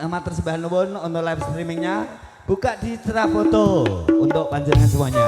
Matur sembah nuwun untuk live streamingnya buka di Citra Foto untuk panjenengan semuanya.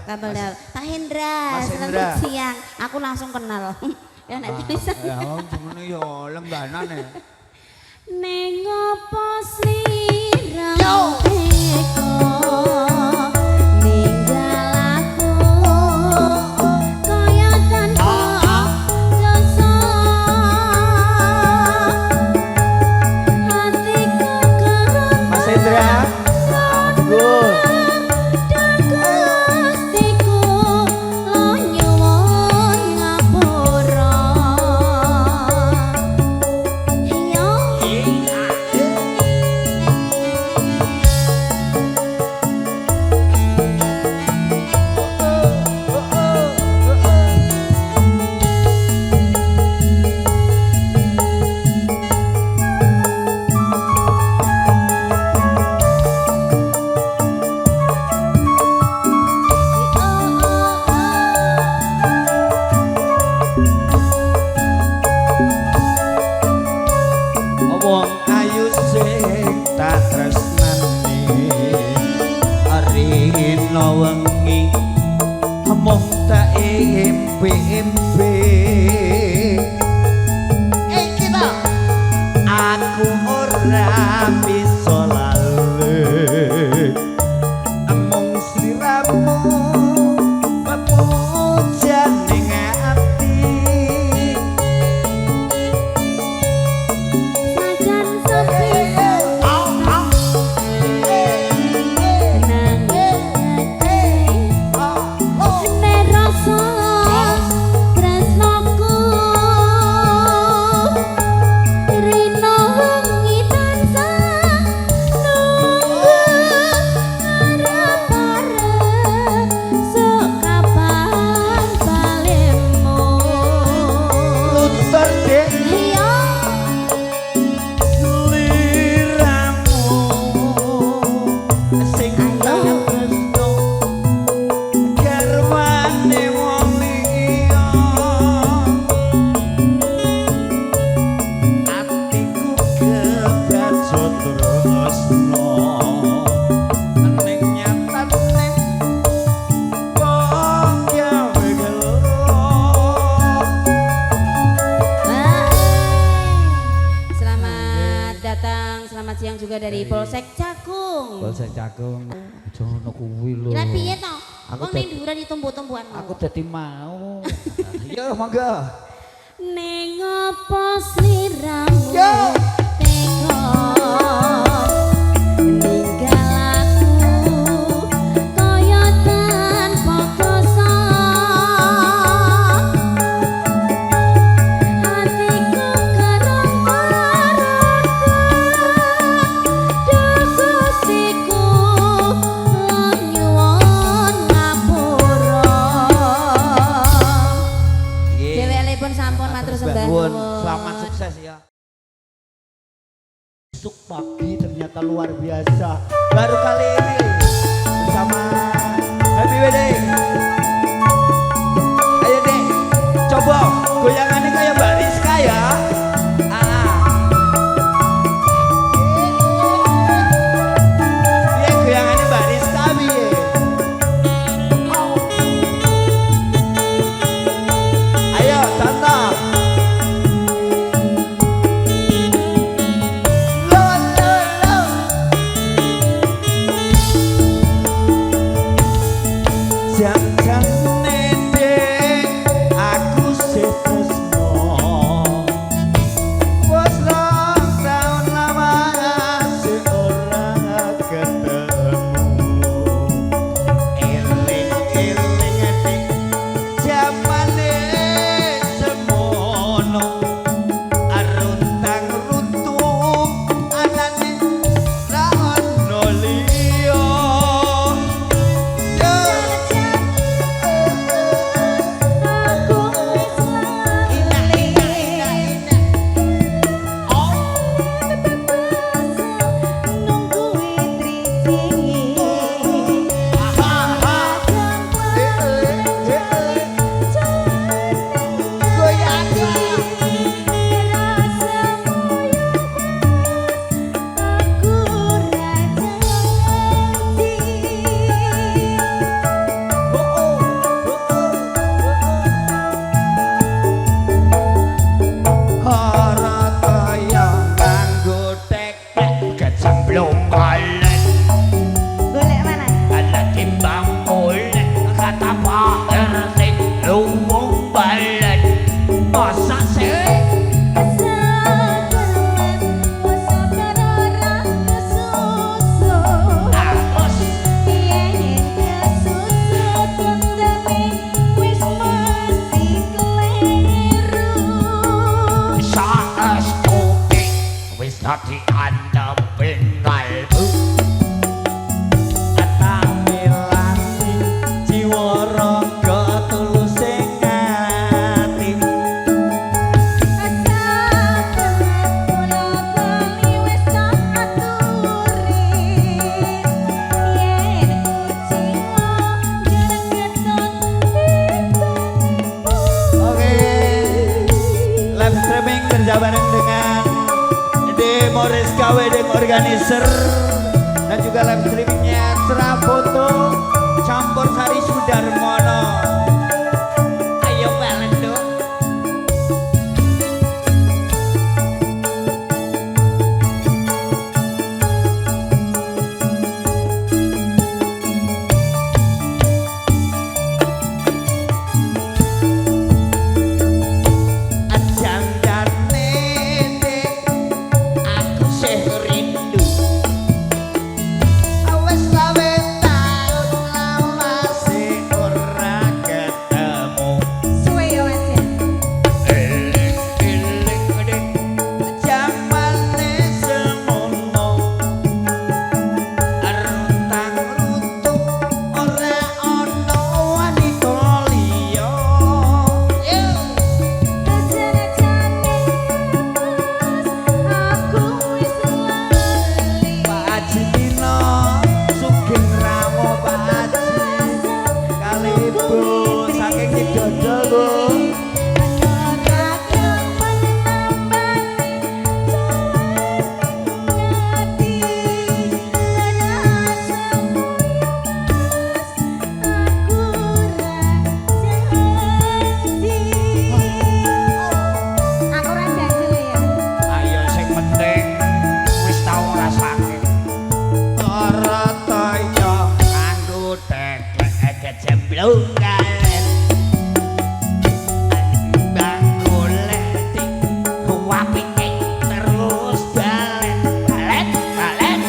Kapolda Pak Hendra, selamat siang. Aku langsung kenal. Ya nek bisa. Ya ngono ya lengganane. Ning opo sliramu teko ninggal aku kaya tanpa dosa hatiku kerut Mas Hendra. Bagus. Polsek Cakung. Polsek Cakung. Jono kuwi lho. Lah piye to? Aku Wong ning dhuwuran ditumpu-tumpuan. Aku dadi mau. Yo monggo. Ning apa sliramu Yo. tega ninggal aku kaya tanpa krasa hatiku kereng marutku dosisiku nyuwun ngapura. Dhewekenipun sampun matur sembah Nuwun. nuwun. Selamat sukses ya. Besok pagi ternyata luar biasa. Baru kali ini bersama Happy Wedding. Ayo dek, coba goyangannya kayak Mbak Rizka ya. Iya goyangannya Mbak Rizka piye? Ayo contoh. Lo, lo, lo. Jam-jam nedek aku sih tresno. Wes rong taun lamanya si ora ketemu. Eling-eling adik jamane semono. Aruntang runtung anane ra ono liya. Belum balik Golek mana? ada timbang oleh kata Pak RT lumung balik masa sih harus saat studi wis dadi andepin kalbu Tamilani jiwa raga tulus ing ati. Oke, live streaming berjalan dengan Demo Rizka Wedding Organizer dan juga live streamingnya Cerah Foto Campur Sari Sudarmono. Ayo balen dong. Jam-jane dek aku sih rindu. Awes lawe tak blungalen bang golek wapike terus balen balen balen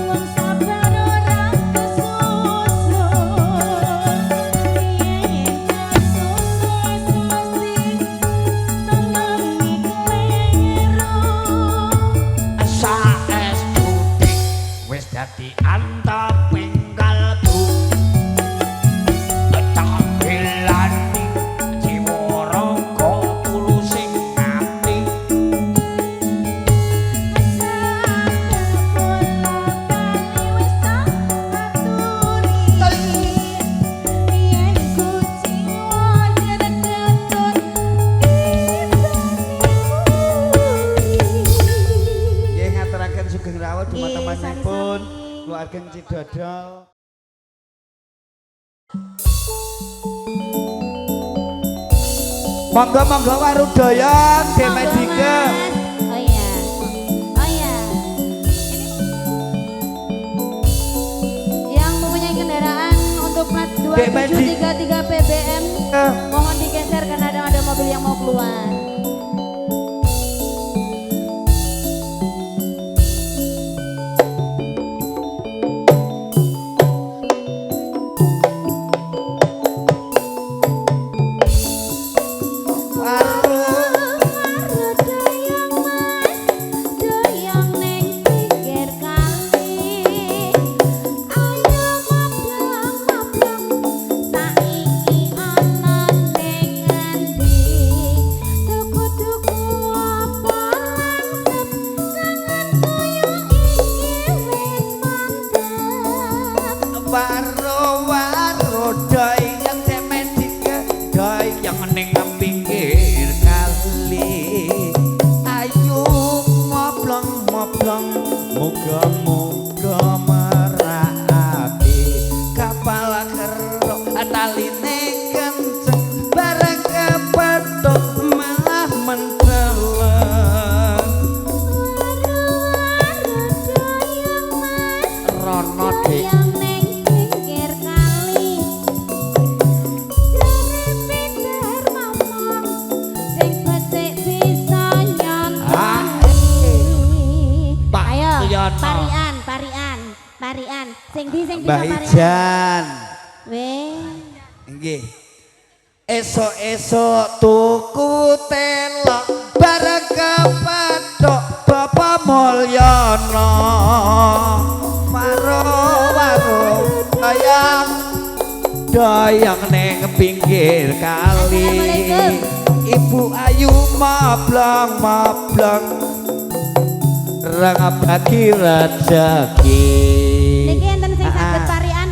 Wong sabar ora kesusun yen kesusun mesti tolongi kleru saestu wis dadi antaping kalbu cangkelani jiwa raga tulusing ati Nggih ngaturaken sugeng rawuh Nggih, teman-temanipun sami-sami. keluarga Cidodol. Monggo warudaya Nggih Medike. Oh iya. Oh iya. Yang mempunyai kendaraan untuk plat Nggih, Medi. 2733 PBM mohon digeser karena ada mobil yang mau keluar. Waro doyong Nggih Medike doyong ning pinggir kali. Ayo moblong muga-muga merati kapal kero taline kenceng bareng kepethuk malah menteleng rono dik Yang neng pinggir kali Jare pinter ngomong Sing becik bisa nyontoni Pak Ayo, Suyono. parian Sing bisa Mbah parian Ijan. Weh Nggih. Esuk-esuk tuku telok bareng kepethuk Bapak Mulyana. Waro doyong ning pinggir kali. Assalamualaikum. Ibu Ayu mablong rang bagi rezeki. Niki enten sing saged Ah. parian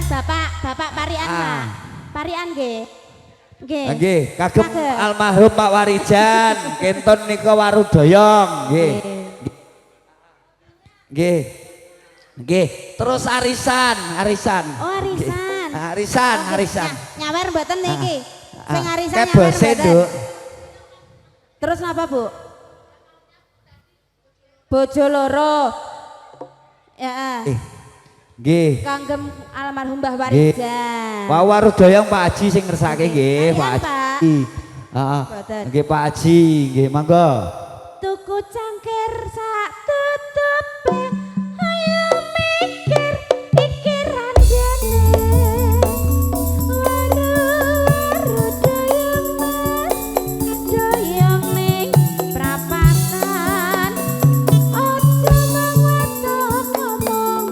Bapak parian Pak. Parian nggih. Nggih. Nggih, kagem Saged. almarhum Pak Warijan, kenton nika warudoyong, nggih. Nggih. Nggih, terus arisan. Oh arisan. Arisan. Nyawer mboten niki. Sing arisan Kayak nyawer bose, mboten. Nduk. Terus napa, Bu? Bojo loro. Ya. Nggih. Kanggem almarhum Mbah Nggih. Warijan. Wah warudoyong Pak Haji sing ngersake nggih, Kalian, Pak Pak? Haji. Heeh. Mboten. Nggih Pak Haji, nggih monggo. Tuku cangkir sak tutupe. Ayo mikir pikiran jane. Waru doyong mas, doyong ning prapatan. Ojo mawat ngomong,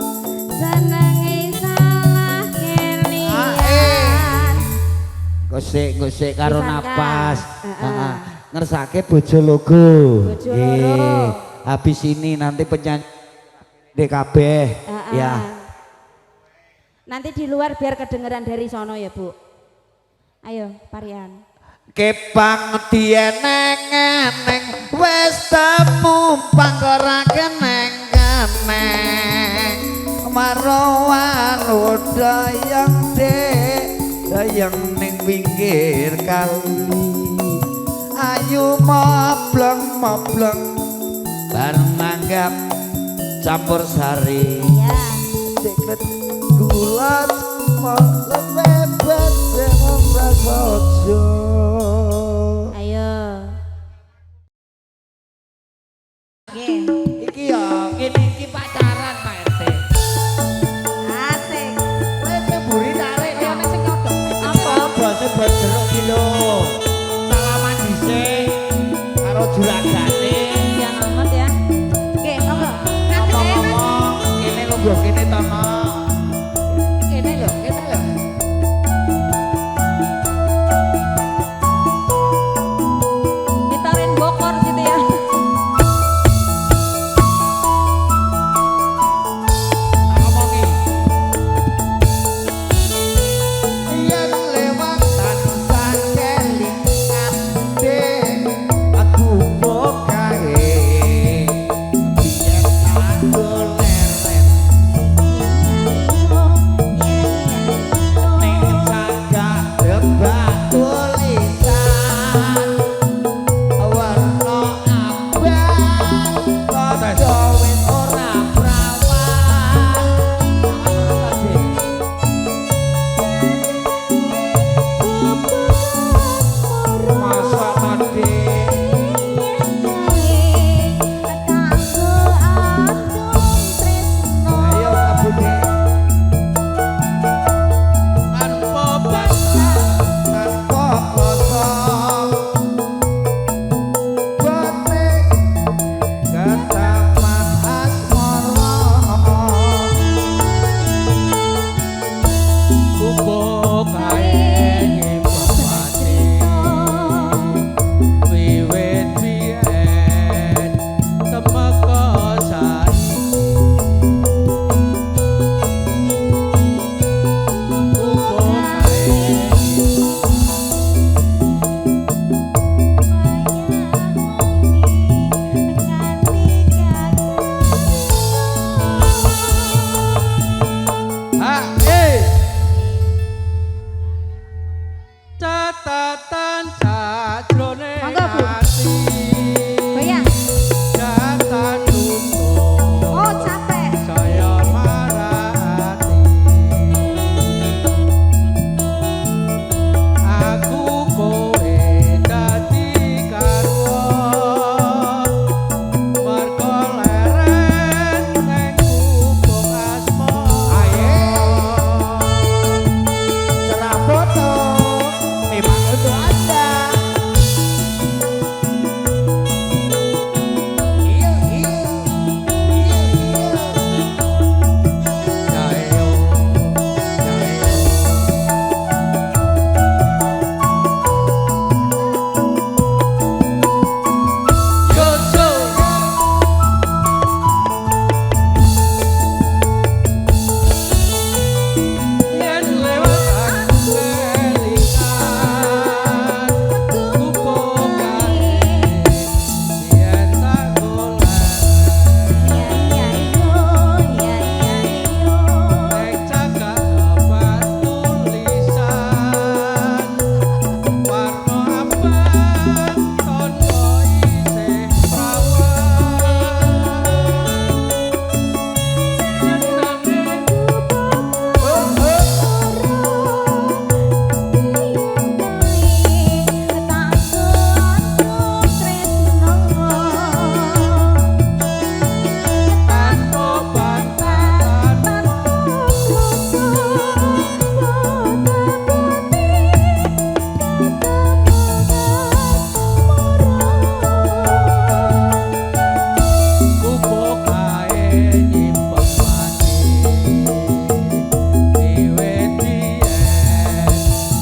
senenge salah kelian. Gosek karo Pisan, Kang. napas. Heeh. Ngersake bojo logo. Bojo Nggih. loro. Habis ini nanti penyanyi DKB ya. Nanti di luar biar kedengeran dari sono ya Bu. Ayo parian. Kepang dieneng-eneng wis temu pangkora keneng-keneng maro-waro doyong dek doyong ning pinggir kali ayu moblong bareng nanggap campur sari Ya. Deket gula Ayo. Nggih. Iki ya, kene iki pacaran Pak RT. Asik. Kowe nyeburi tarik Ayo ya. nek sing nyodok. Apa bose bos jeruk ki lho. Salaman dhisik karo juragane. Ya amat ya. Nggih, monggo. Nanti ae Mas. Ngomong kene lungguh kene tono. Kene lho, kene lho. Ditarin bokor gitu ya. Ngomongi. Yen lewat tansah keling ade aku bokae. Biyen aku leren ning cagak debak tulisan. Warna abang padha wis ora prawan. Masa tadi ayo kabudi tanpa batas tanpa kosong batik ketaman asmara Kumpul kae nyipati wiwit biyen temeka saiki kumpul kae ha catatan sajroning Monggo, Bu. ati Goyang. Jatan tutup Oh, capek. saya marati aku kowe dadi karwa mergo leren ning kubung asmara serah foto memang untuk anda. Iya iya iya iya. jayo jayo yo yo yen lewat aku kelingan kupokan yen tak golek nek cagak dapat tulisan warna abang tondo isih prawan jenenge tanpa bantahan kupo kae nyimpen mati wiwit biyen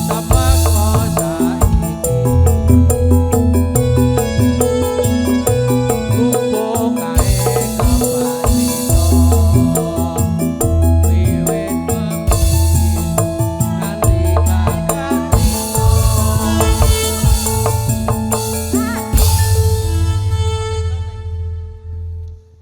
temeka saiki kupo kae kapanito wiwit pemikir nganti kakarito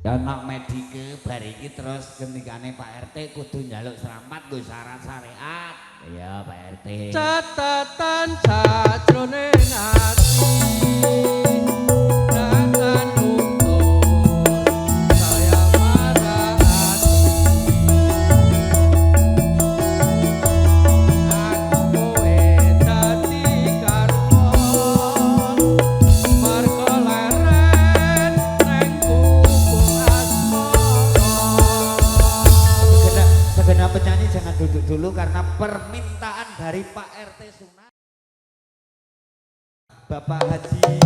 Ya nak medike bar iki terus kenikane Pak RT kudu njaluk selamat nggo syarat syariat. Iya Pak RT. catatan sajroning ati jangan untuk saya marah hati penyanyi jangan duduk dulu karena permintaan dari Pak RT Sunat. Bapak Haji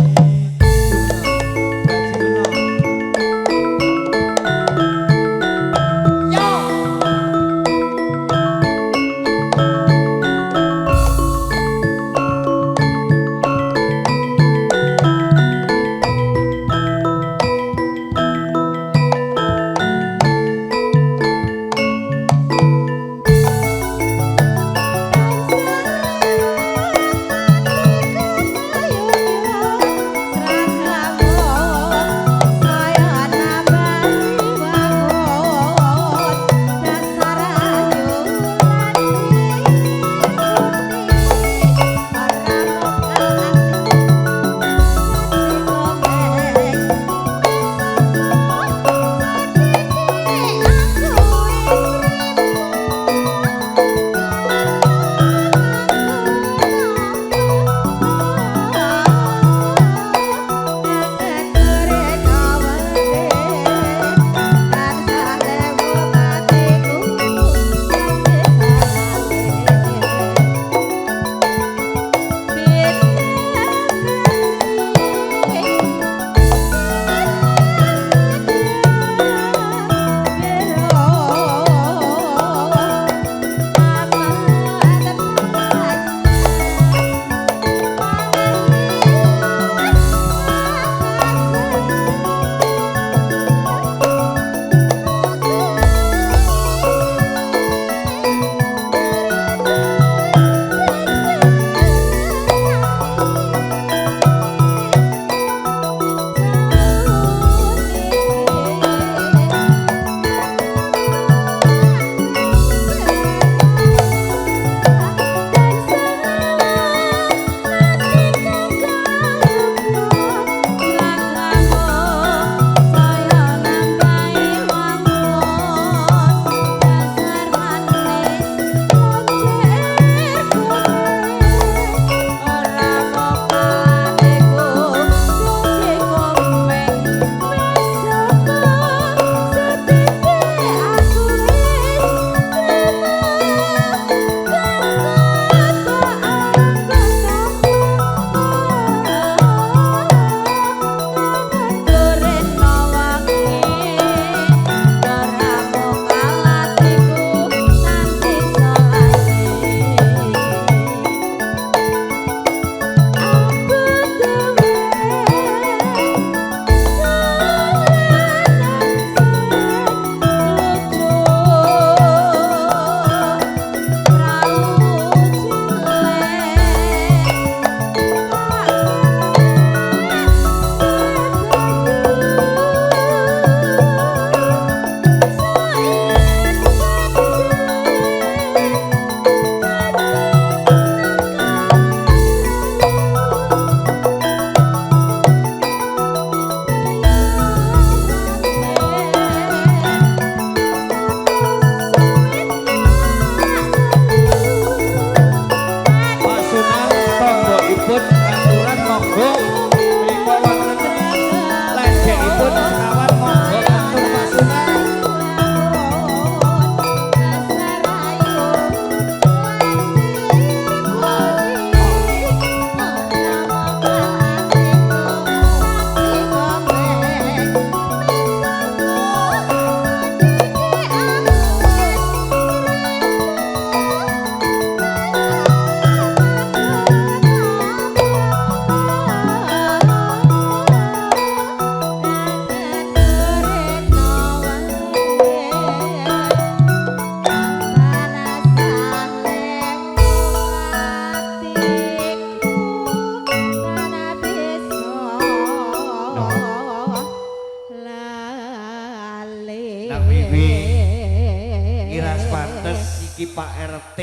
iki Pak RT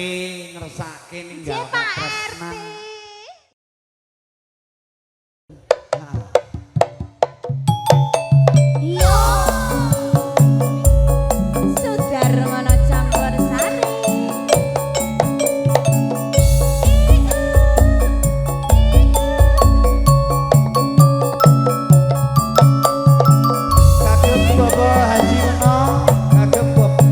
ngersake ninggal Pak tresnan. Yo, Sudarmono campur sari. Kagem Bapak Haji Meno, kagem Bapak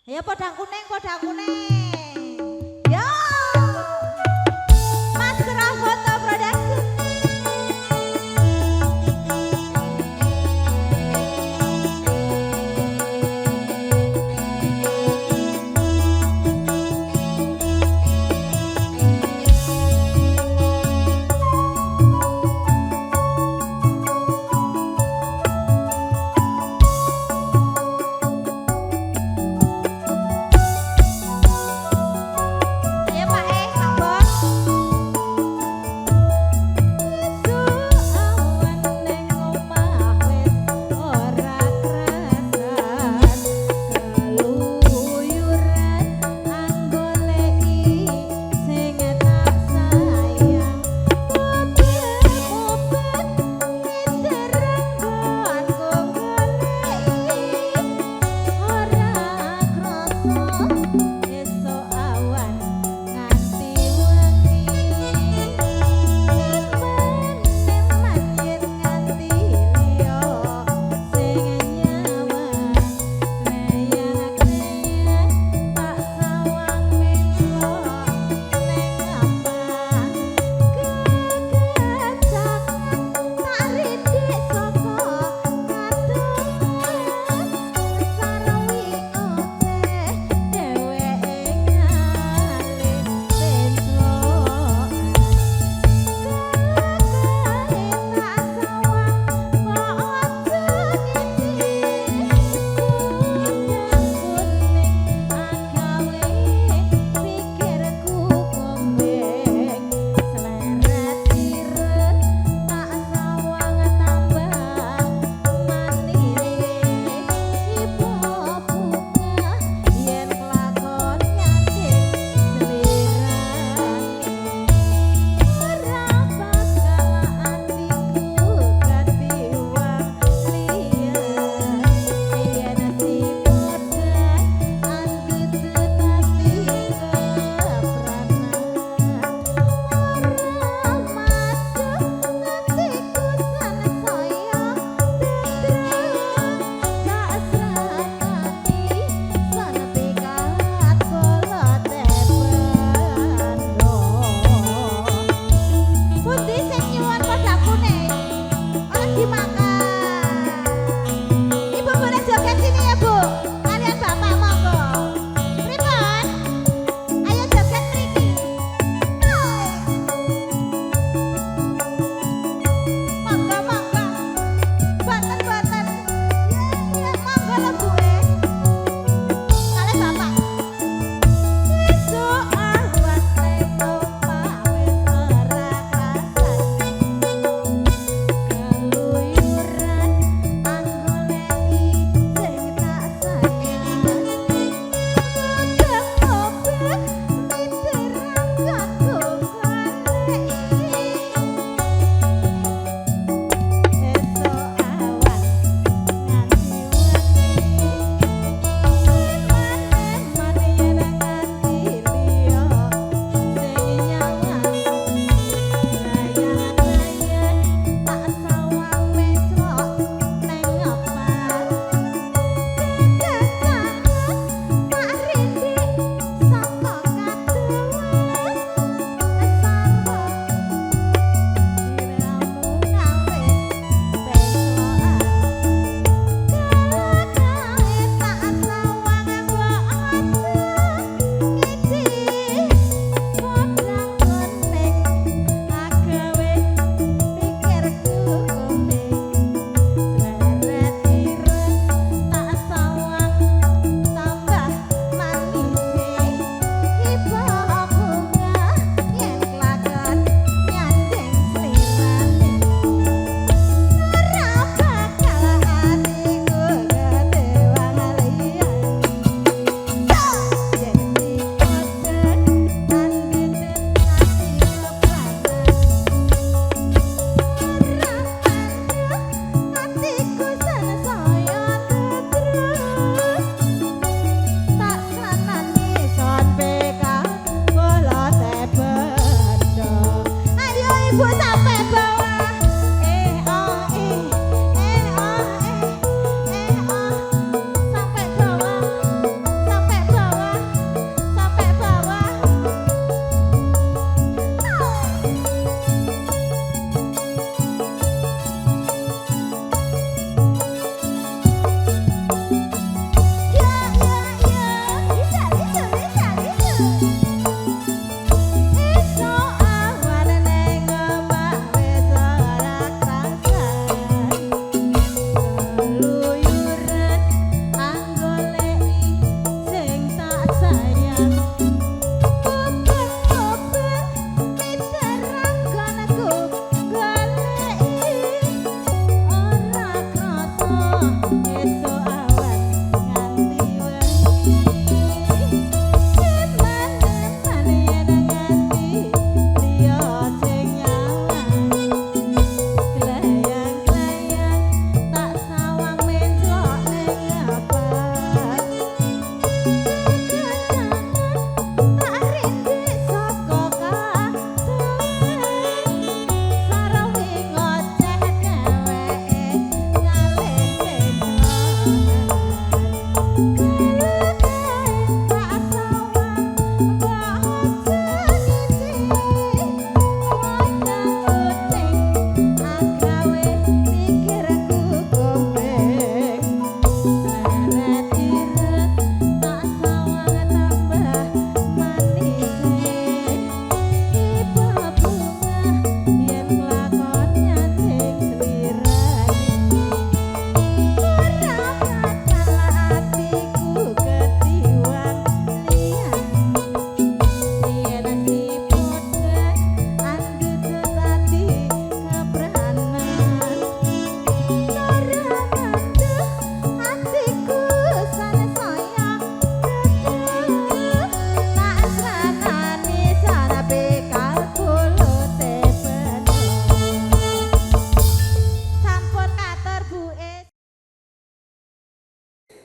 Ya podang kuning, podang kuning. Yo. Mas Kerah Foto Production.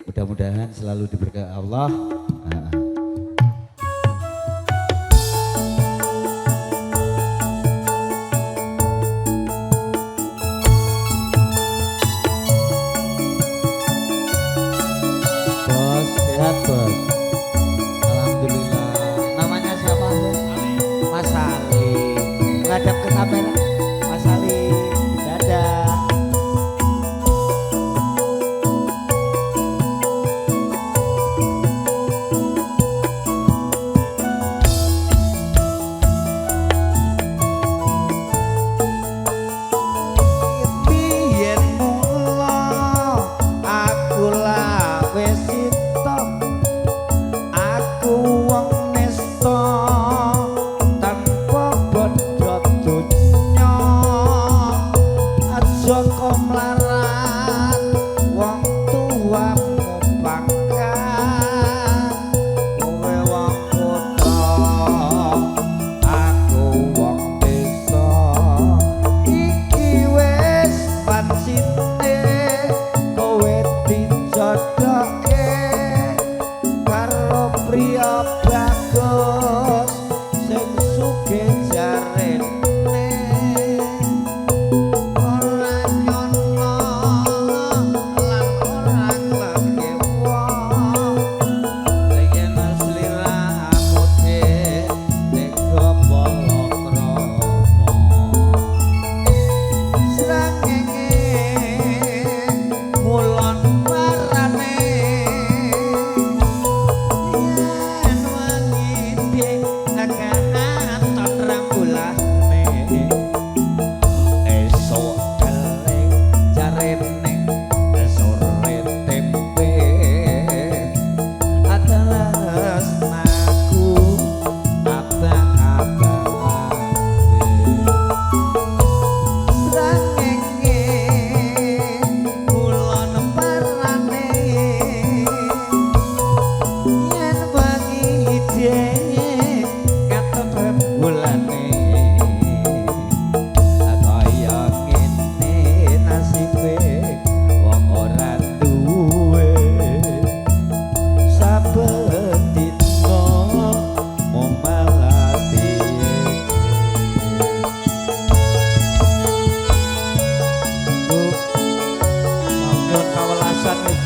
Mudah-mudahan selalu diberkahi Allah. Bos, sehat bos. Alhamdulillah. Namanya siapa bos? Mas Ali. Ngadap ke kamera. Mas Ali. Dadah.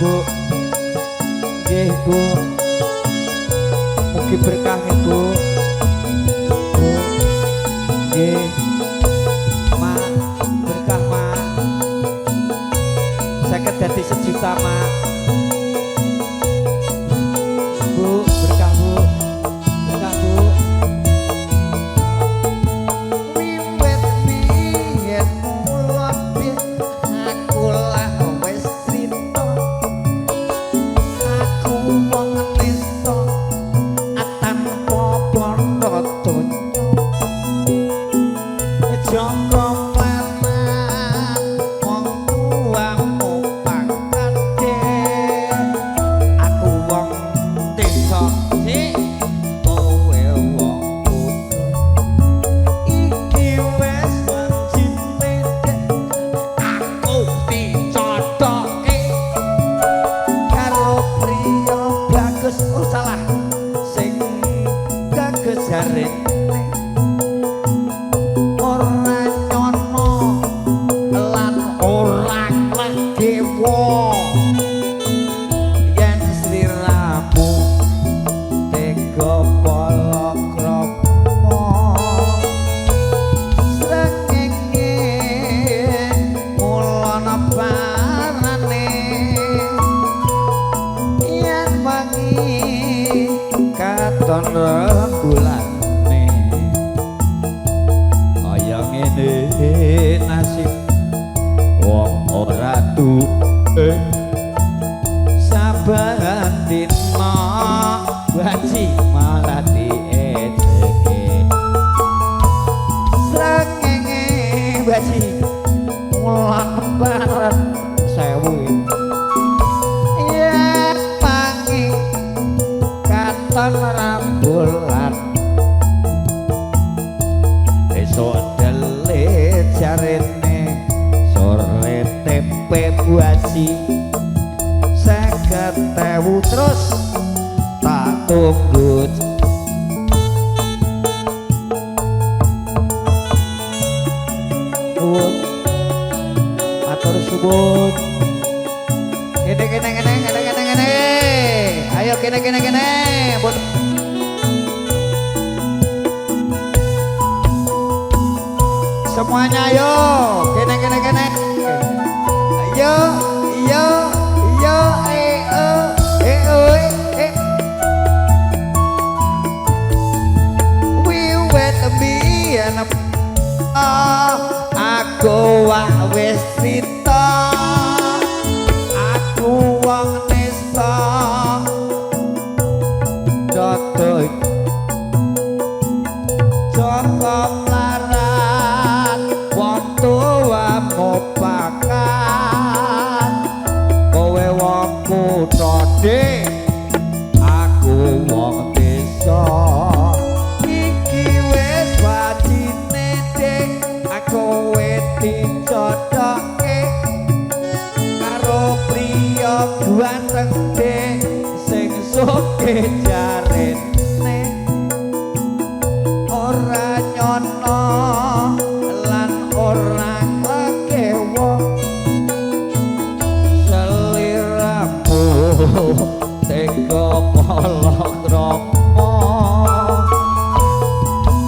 Bu, nggih Bu, mugi berkah Bu, Bu, nggih, Mak, berkah Mak, saya dadi 1 juta Mak, Bu, berkah Bu, berkah Bu. Wiwit biyen mulon aku lah wis crita. Wong nista tanpa bondo donya jangka manan wong tuamu pangkat dewa yen sliramu tega palakrama srengenge mulana parane yen wangi katon rembulane kaya ngene nasib wong ora duwe saban dina baji malah diejeke srengenge baji mulan bareng sewu ya pangi katon rambulan esok delit jarene sore tempe buaji 50.000 terus tak tunggu atur subuh kene ayo kene Bun. Semuanya ayo kene ayo we went to be an aku wis cerita aku wong nesta dodoy Joko mlarat wong tuamu pakat kowe wong kutha Dik aku wong desa iki wis wajine Dik aku wis dicocoke karo priya ganteng Dik sing soke jarene ora nyono lan ora kekewo seliramu tega palakrama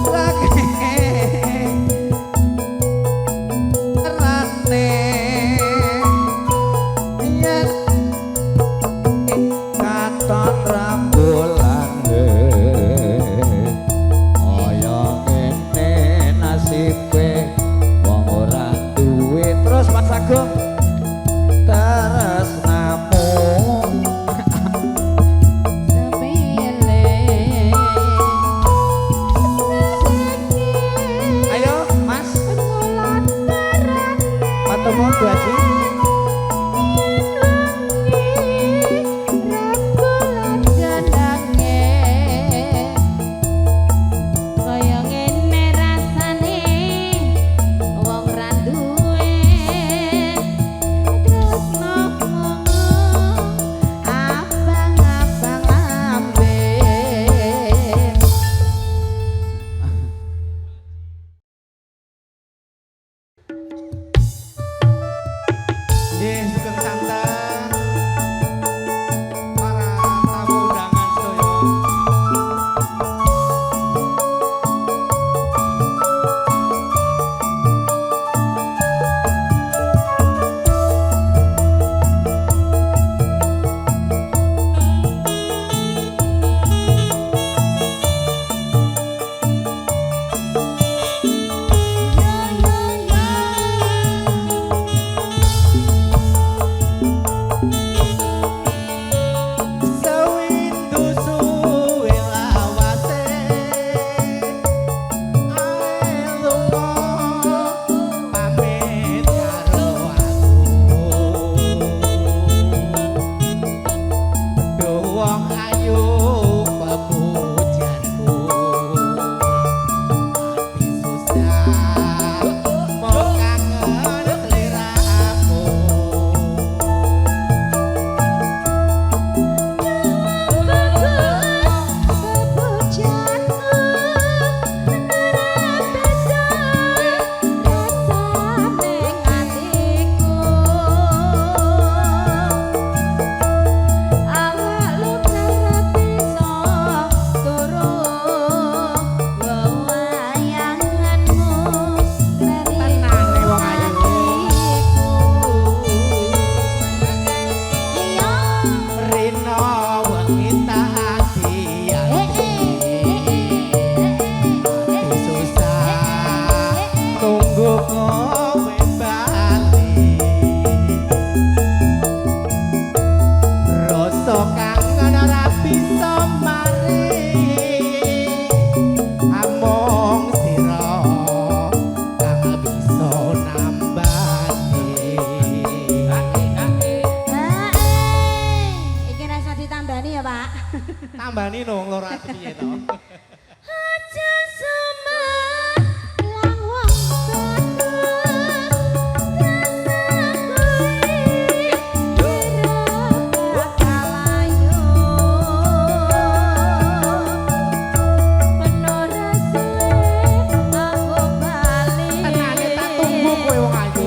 lagi rane yen katon rambulan kaya ngene nasibe wong ora duwe terus Mas Agung tresnamu nambani no loro ati piye to? Aja sumelang wong Tenane tak tunggu kowe wong ayu.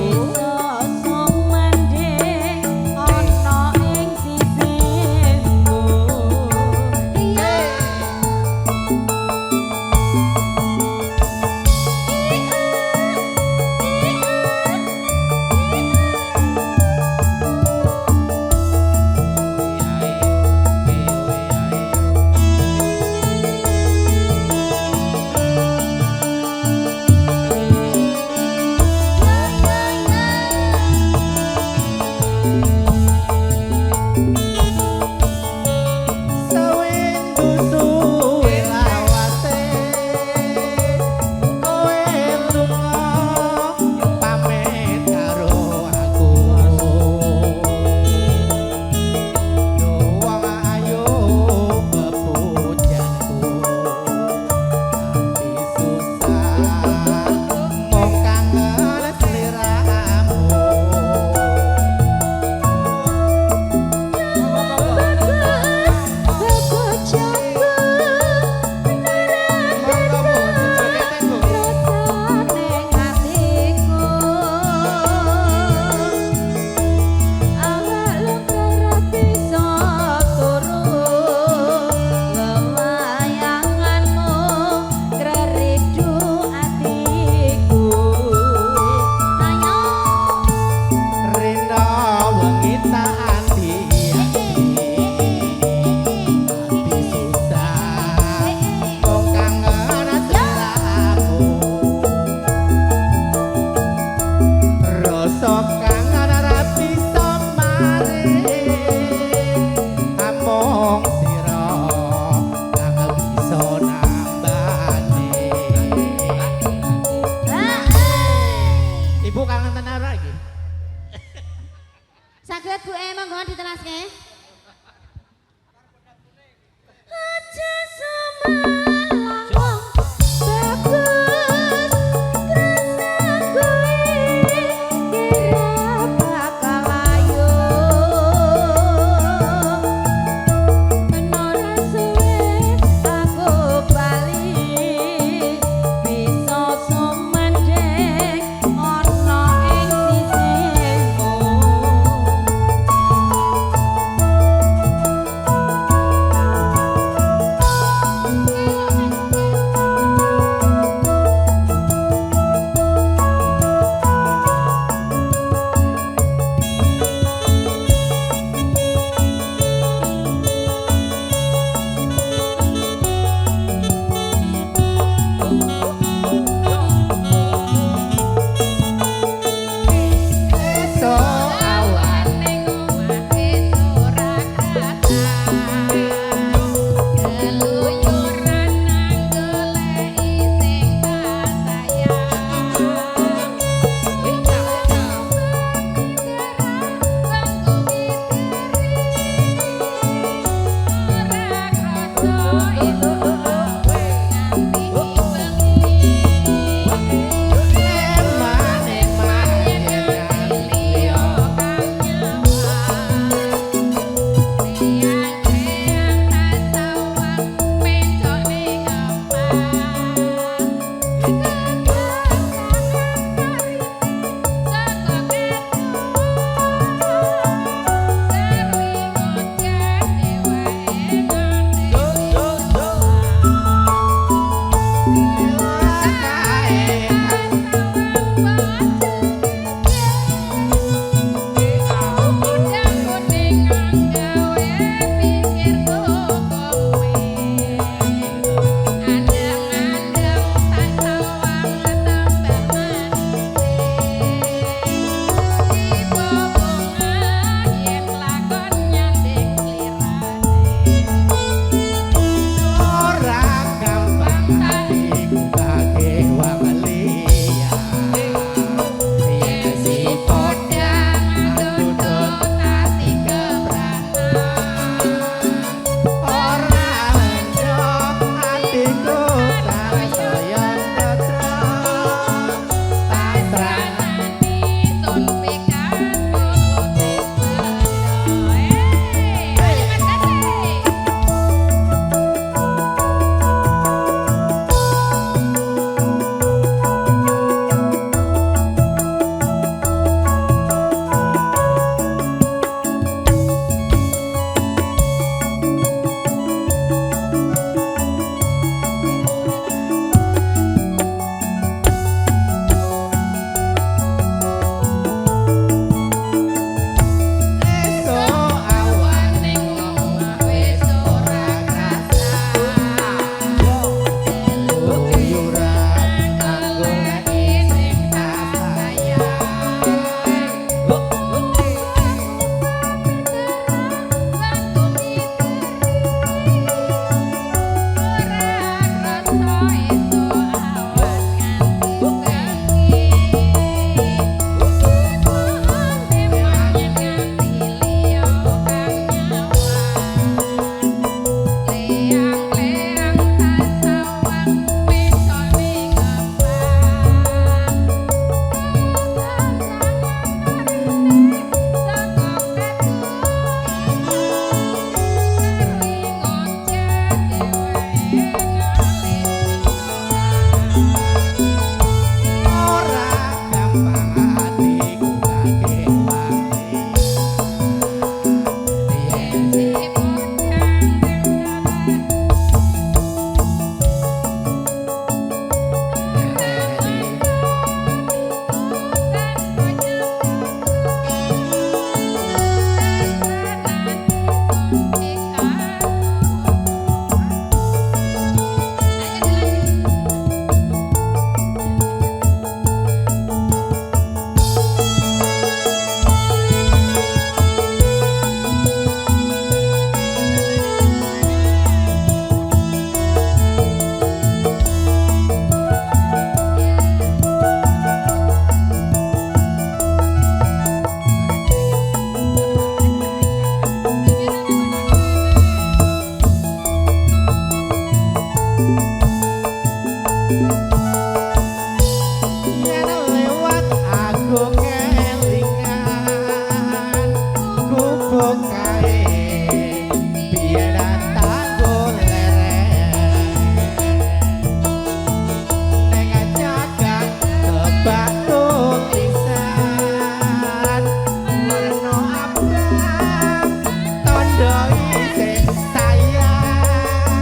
Saged Bu monggo ditelaske. Aja sumelang wong bagus krasa kuwi kira bakal ayu. Ora suwe aku bali bisa sumendhek ana ing sisihmu. bubuk kae biyen tanggul lereng ning jagat kebak tulisan warna abang tondo isih sayang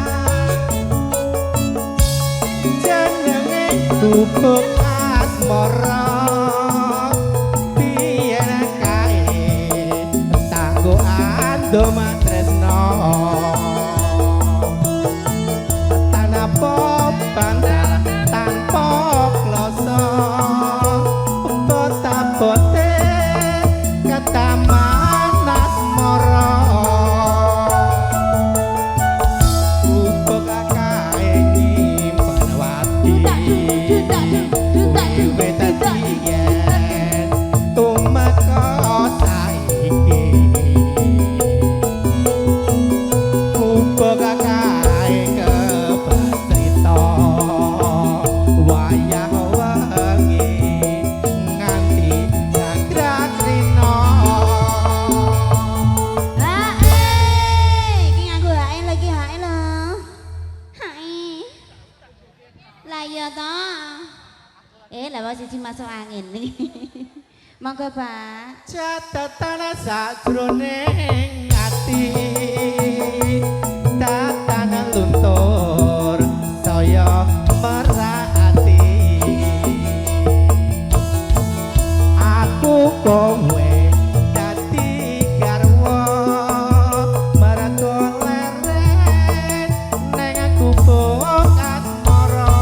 jenenge bubuk asmara Doma tresno tanah popan tanpa kloso bote kataman asmara ubek kae nyimpen wati wiwit dadi yen tumeka saiki kae kebastrita wayang wengi nganti jagrakrina iki nganggo hae lagi hae lho. Hae. Lah iya to. Lah wis siji masuk angin iki. Monggo, Pak. catatan sajroning ati tatan luntur saya merhati aku kowe dadi garwa marga leren ning aku buk asmara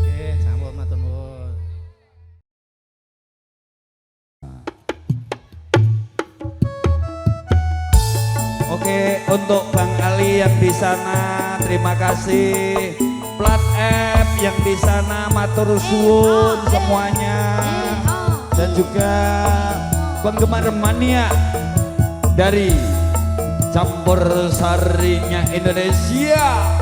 nggih sampun matur nuwun. Oke, untuk Bang Ali yang di sana, terima kasih. Plat F yang di sana, matur suwun semuanya. Dan juga penggemar mania dari Campur Sarinya Indonesia.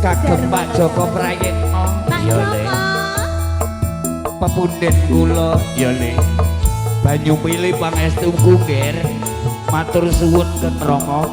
kagem Pak Joko Prayitno ya Le pepunden kula ya Le banyu pilih pangestu kungkir matur suwun Kenrongo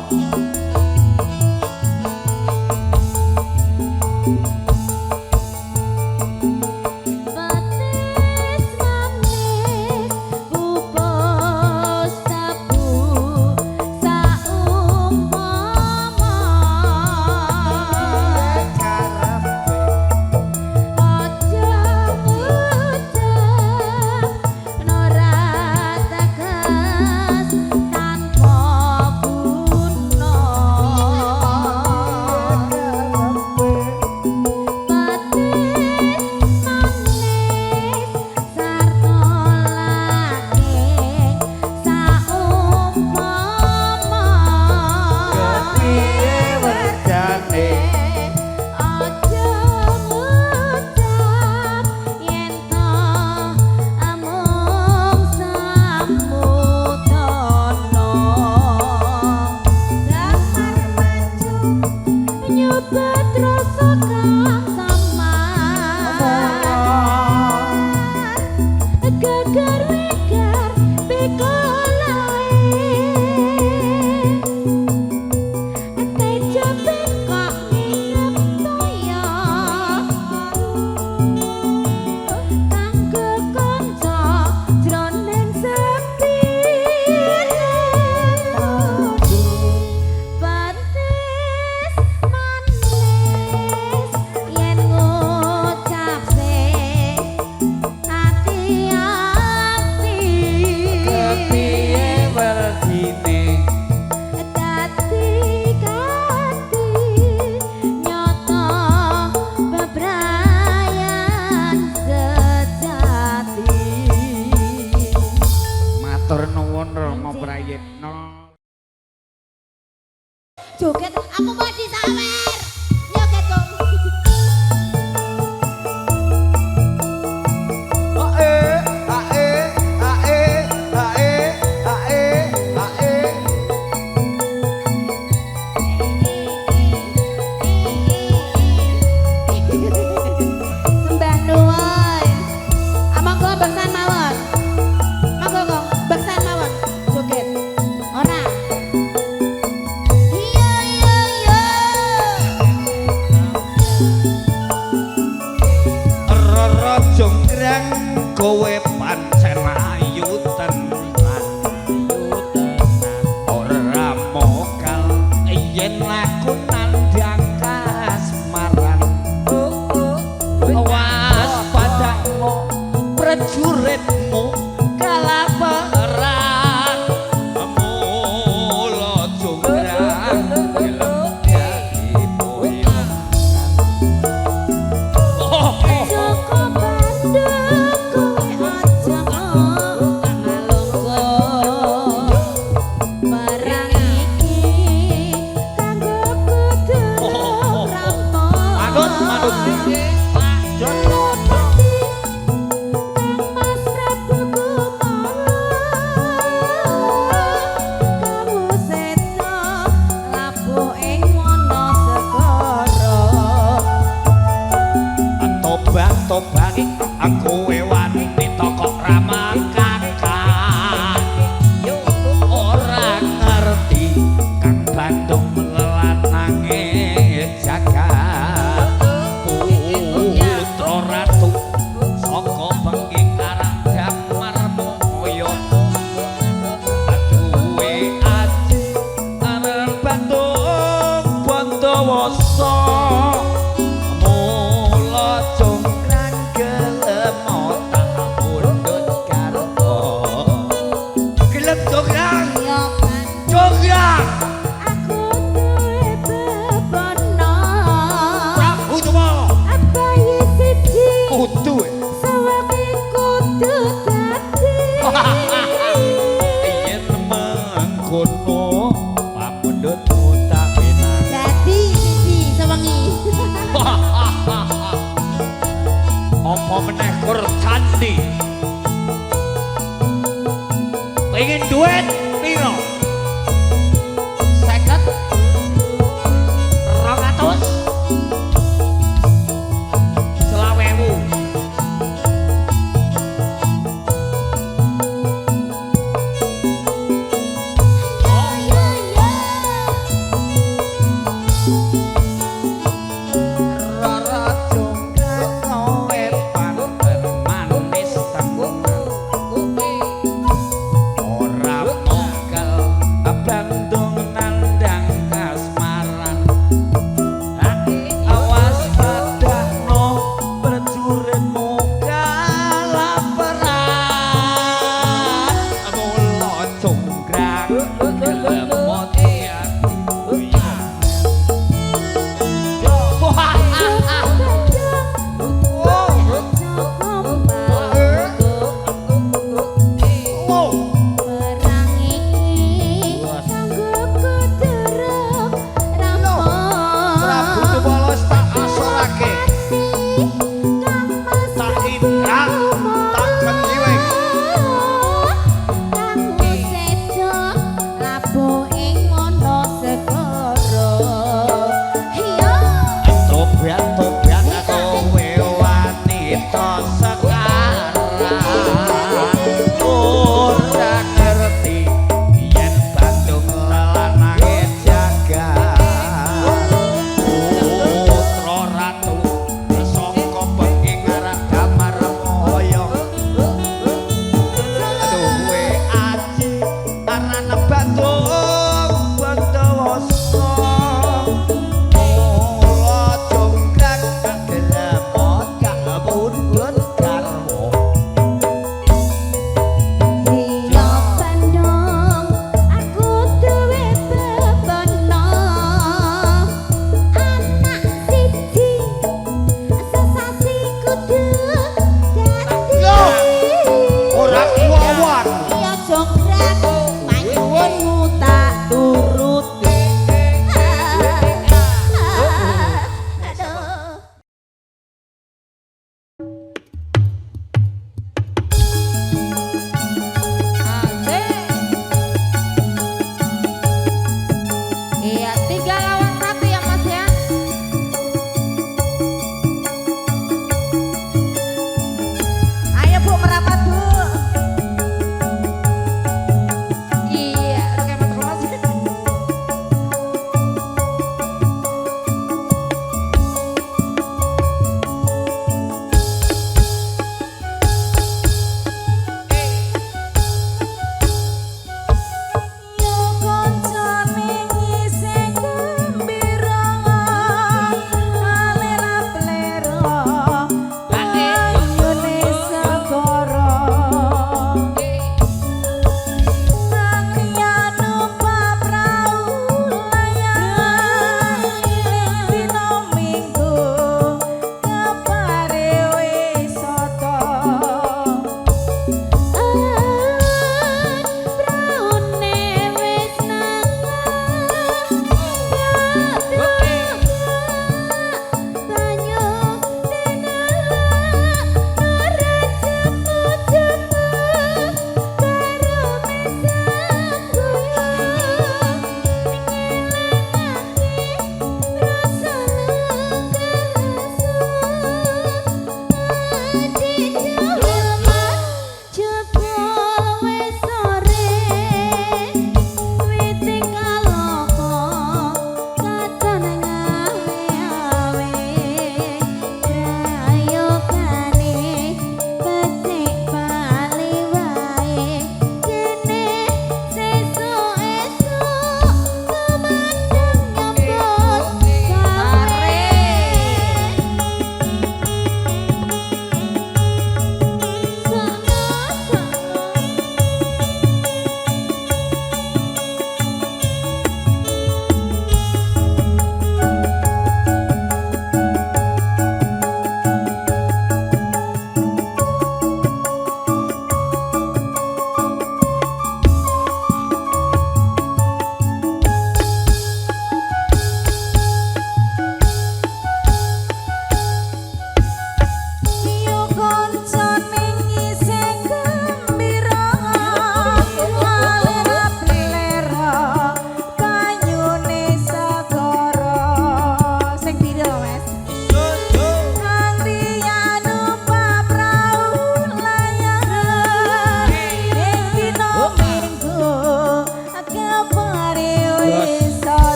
yen kowe pancen ayu tenan ora mokal yen aku nandhang kasmaran awas padamu prajuritmu kalaparan mula jonggrang gelem dadi boyong Joko Bandung kowe aja ngalungguh barang iki kanggo kudu rampung manut Mas Prabu kamu sedo labuh ing Wonosegoro tobat aku wani toko ramah kakak ora ngerti Kang Bandung lelanange jagat putra ratu saka bengking Karang Marmoyo aduwe aji arep Bandung Bondowoso mula jonggrang gelem tak pundhut karto gelem jonggrang ya jonggrang aku duwe bebono Prabu Tumala abahi siji kudu sawangi kudu dadi yen mengkono pamundhutmu tak pinang dadi siji sawangi apa meneh kur candi pengen duit piro 50 200 selawewu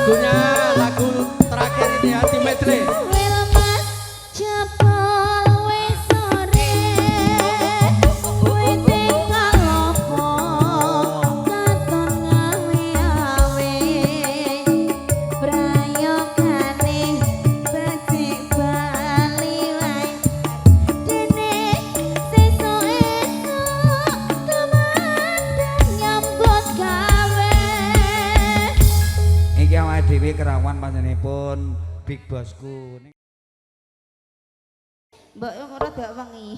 lagunya lagu terakhir ini ya tim medley. Wilmas jebol wis sore wite kalopo katon ngawe-awe prayogane becik bali wae dene sesuk-esuk kemandang nyambut gawe. Iki awake dhewe kerawan panjenenganipun Big Bosku. Mbak yo ora dak wengi.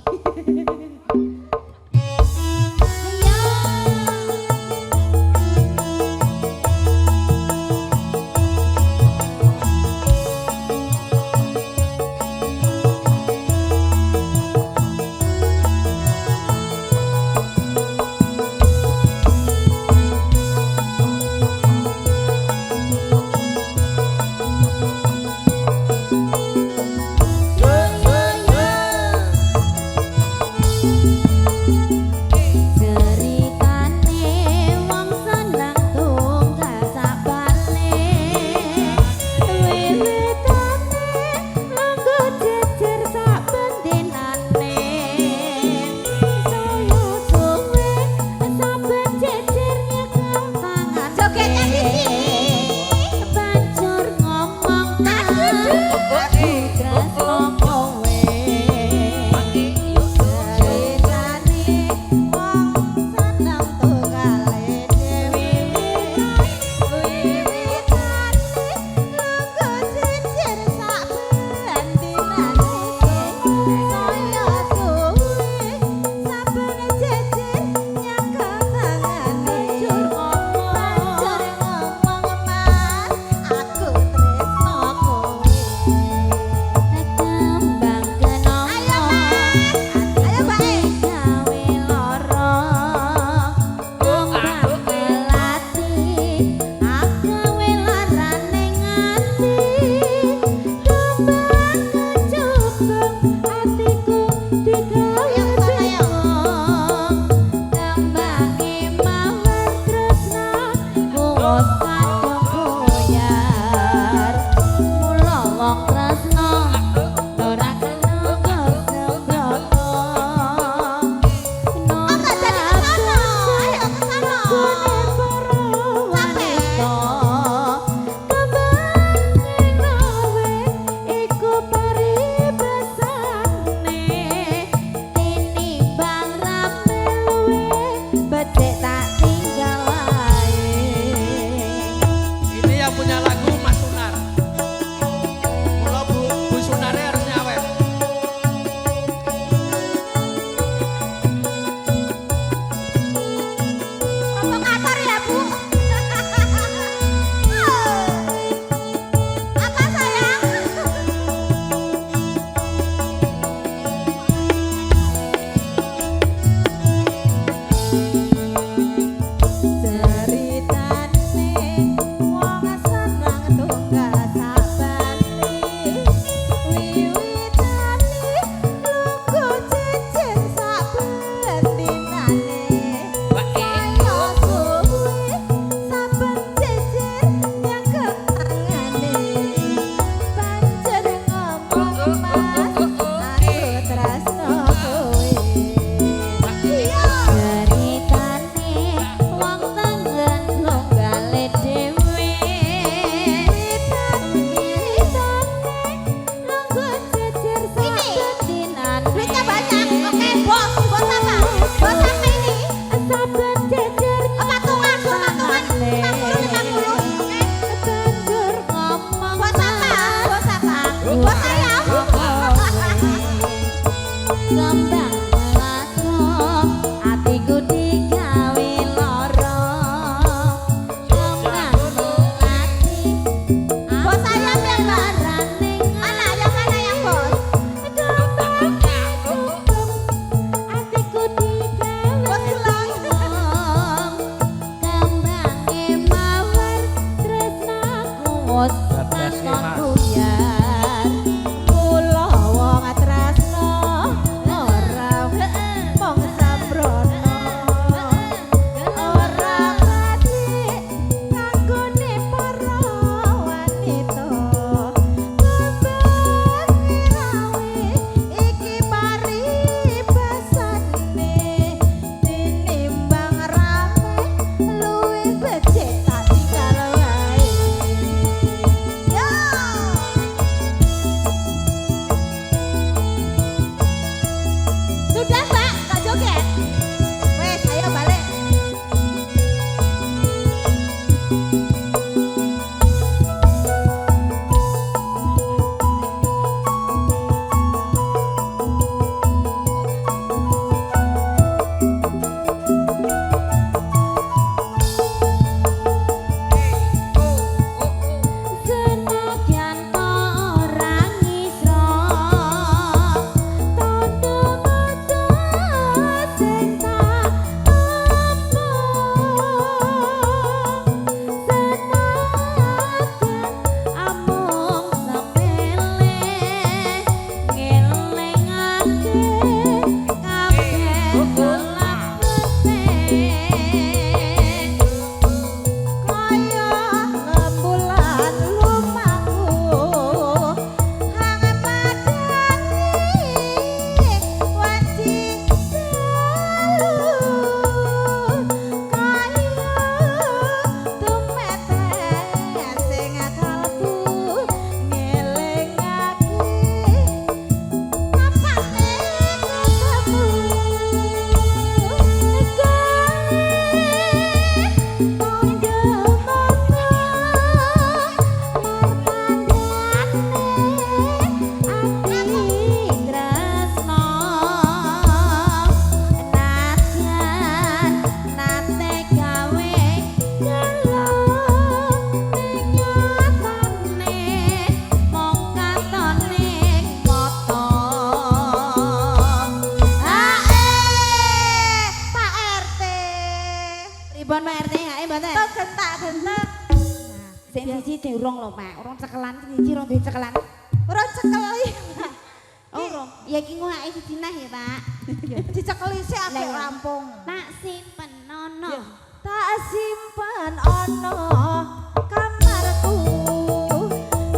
Sing siji durung lho, Pak. Urung cekelan, sing siji urung duwe cekelan. Urung cekeli. Oh, urung. Ya iki nguake siji nah ya, Pak. Dicekeli sik Lah, apik ya. rampung. Tak simpen nono. Tak simpen ono kamarku.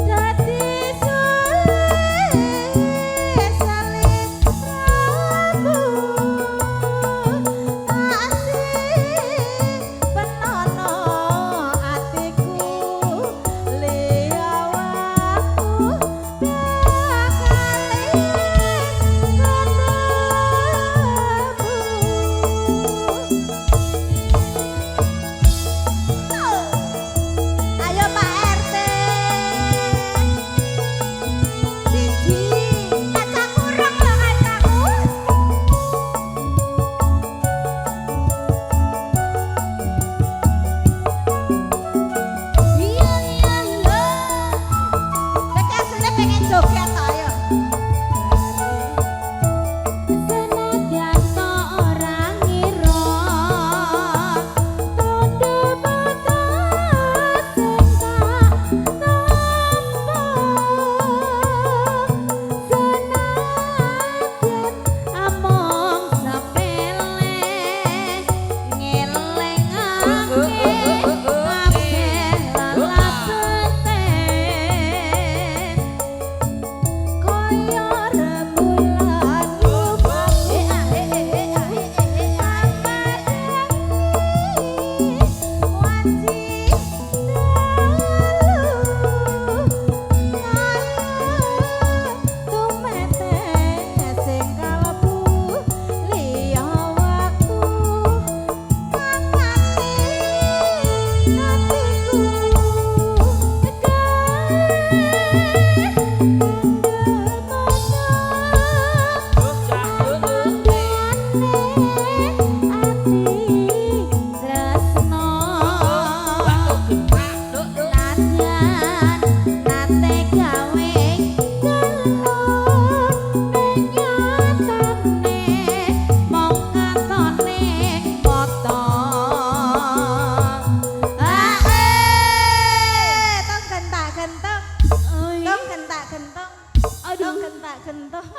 Dadi salin rabu. Tak simpen ono atiku liawaku bakal ayo Pak RT. Siji, kaca kurang lho kacaku. Iya iya lho. Nek asline pengen joget ta ya. Senadyan to ora ngira tondo batas sing tak nampa senadyan among sepele ngelengake kabeh lelapeten koyo rembulan lumaku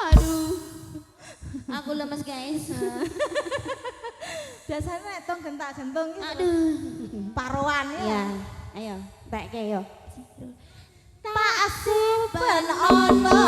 Aduh. Aku lemes guys. Biasanya nek tong gentak-gentung iki Aduh. paroan Ya, ya. ayo, tak yo. Tak simpen ono